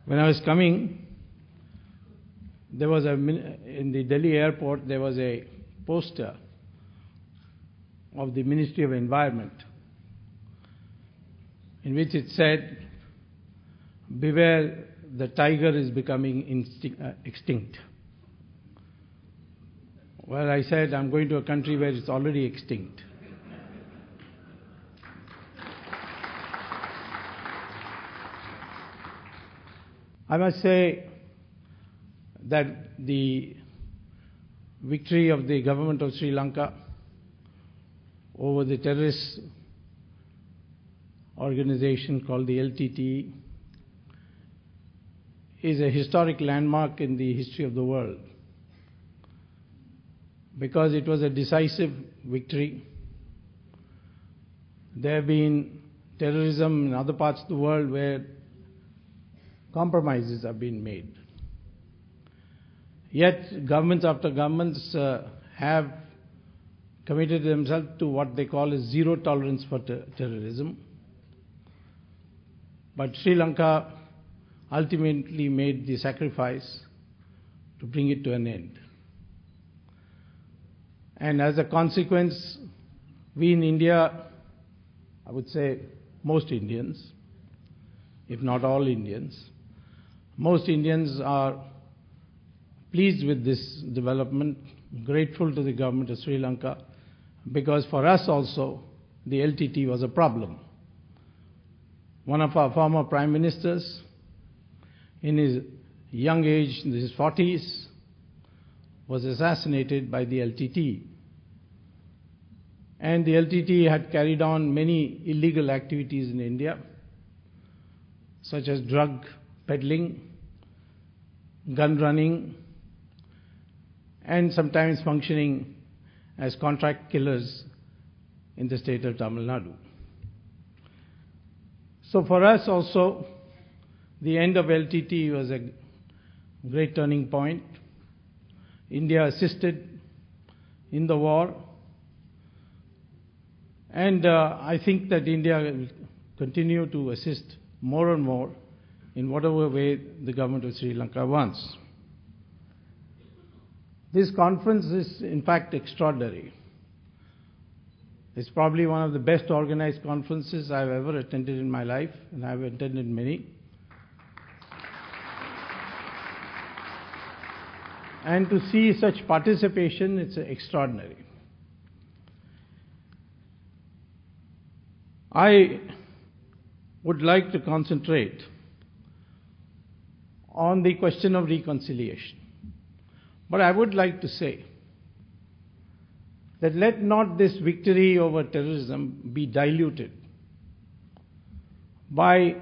When I was coming, there was in the Delhi airport, there was a poster of the Ministry of Environment in which it said, "Beware, the tiger is becoming extinct." Well, I said, I'm going to a country where it's already extinct. I must say that the victory of the government of Sri Lanka over the terrorist organization called the LTTE is a historic landmark in the history of the world, because it was a decisive victory. There have been terrorism in other parts of the world where compromises have been made. Yet governments after governments have committed themselves to what they call a zero tolerance for terrorism. But Sri Lanka ultimately made the sacrifice to bring it to an end. And as a consequence, we in India, I would say most Indians, if not all Indians, most Indians are pleased with this development, grateful to the government of Sri Lanka, because for us also, the LTT was a problem. One of our former prime ministers, in his young age, in his 40s, was assassinated by the LTT. And the LTT had carried on many illegal activities in India, such as drug peddling, gun running, and sometimes functioning as contract killers in the state of Tamil Nadu. So for us also, the end of LTT was a great turning point. India assisted in the war, and I think that India will continue to assist more and more in whatever way the government of Sri Lanka wants. This conference is in fact extraordinary. It's probably one of the best organized conferences I've ever attended in my life, and I've attended many. And to see such participation, it's extraordinary. I would like to concentrate on the question of reconciliation. But I would like to say that let not this victory over terrorism be diluted by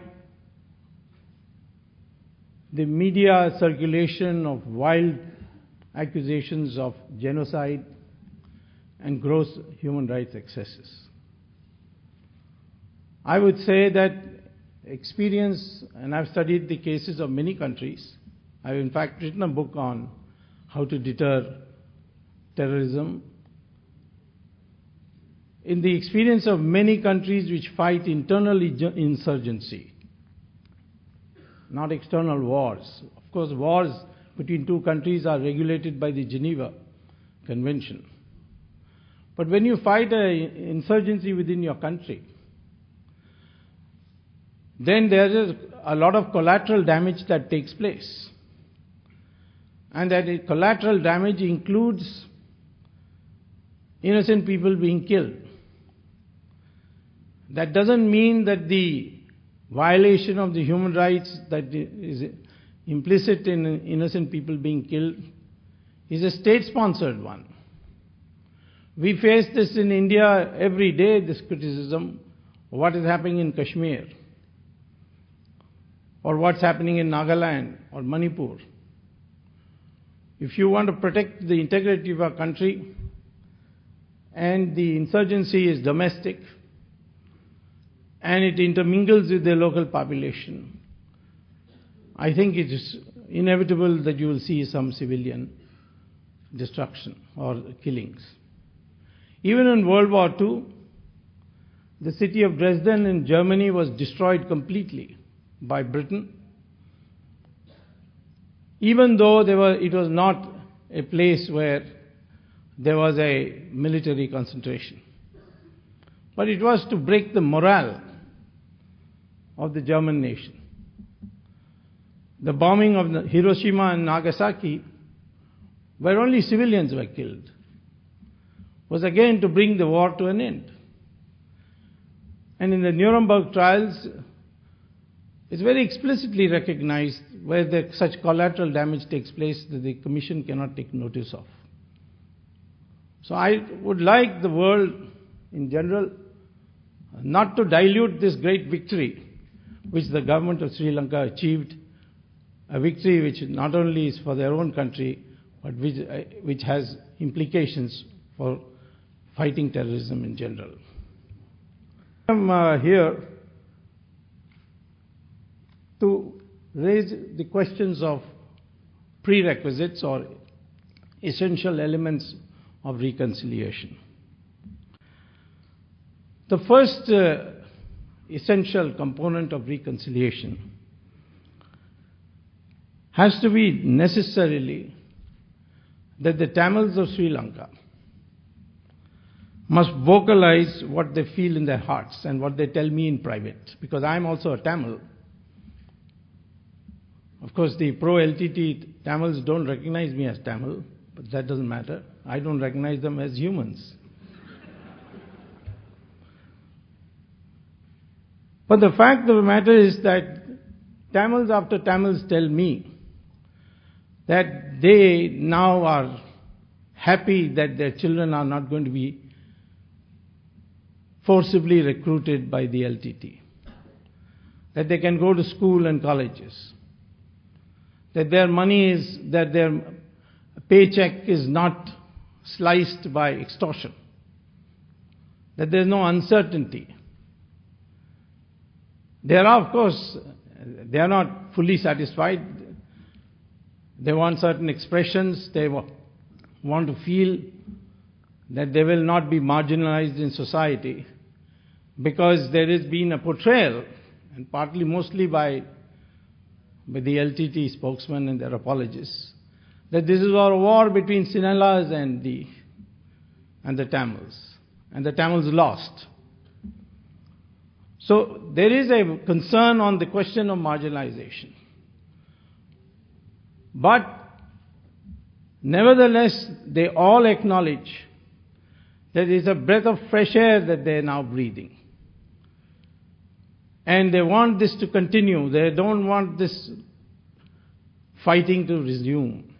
the media circulation of wild accusations of genocide and gross human rights excesses. I would say that experience, and I've studied the cases of many countries. I've in fact written a book on how to deter terrorism. In the experience of many countries which fight internal insurgency, not external wars. Of course, wars between two countries are regulated by the Geneva Convention. But when you fight an insurgency within your country, then there is a lot of collateral damage that takes place. And that collateral damage includes innocent people being killed. That doesn't mean that the violation of the human rights that is implicit in innocent people being killed is a state-sponsored one. We face this in India every day, this criticism of what is happening in Kashmir, or what's happening in Nagaland or Manipur. If you want to protect the integrity of our country and the insurgency is domestic and it intermingles with the local population, I think it is inevitable that you will see some civilian destruction or killings. Even in World War II, the city of Dresden in Germany was destroyed completely by Britain even though it was not a place where there was a military concentration. But it was to break the morale of the German nation. The bombing of Hiroshima and Nagasaki, where only civilians were killed, was again to bring the war to an end. And in the Nuremberg trials, it's very explicitly recognized where such collateral damage takes place that the Commission cannot take notice of. So I would like the world in general not to dilute this great victory which the government of Sri Lanka achieved, a victory which not only is for their own country, but which has implications for fighting terrorism in general. I'm here to raise the questions of prerequisites or essential elements of reconciliation. The first essential component of reconciliation has to be necessarily that the Tamils of Sri Lanka must vocalize what they feel in their hearts and what they tell me in private, because I am also a Tamil. Of course, the pro-LTT Tamils don't recognize me as Tamil, but that doesn't matter. I don't recognize them as humans. But the fact of the matter is that Tamils after Tamils tell me that they now are happy that their children are not going to be forcibly recruited by the LTT, that they can go to school and colleges, that their their paycheck is not sliced by extortion, that there is no uncertainty. They are, of course, they are not fully satisfied. They want certain expressions. They want to feel that they will not be marginalized in society, because there has been a portrayal, and partly mostly by the LTT spokesman and their apologists, that this is a war between Sinhalas and the Tamils, and the Tamils lost. So there is a concern on the question of marginalization. But nevertheless, they all acknowledge that it is a breath of fresh air that they are now breathing. And they want this to continue. They don't want this fighting to resume.